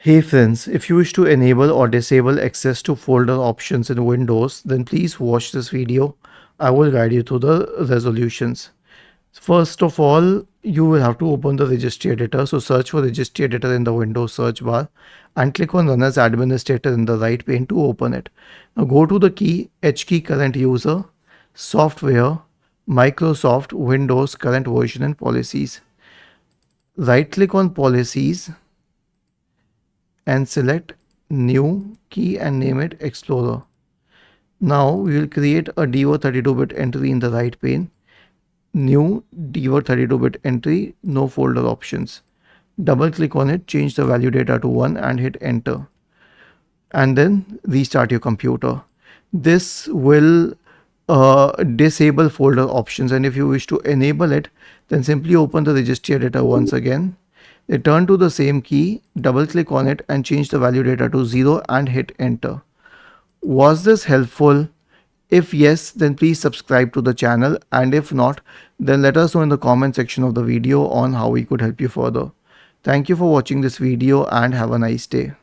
Hey friends, if you wish to enable or disable access to folder options in Windows, then please watch this video. I will guide you through the resolutions. First of all, you will have to open the registry editor. So search for registry editor in the Windows search bar and click on run as administrator in the right pane to open it. Now go to the key H key current user, software, Microsoft, Windows, current version and policies. Right click on policies and select new key and name it Explorer. Now we will create a DWORD 32-bit entry in the right pane. New DWORD 32-bit entry, no folder options. Double click on it, change the value data to 1 and hit enter. And then restart your computer. This will disable folder options, and if you wish to enable it, then simply open the registry editor once again. Return to the same key, double click on it and change the value data to 0 and hit enter. Was this helpful? If yes, then please subscribe to the channel, and if not, then let us know in the comment section of the video on how we could help you further. Thank you for watching this video and have a nice day.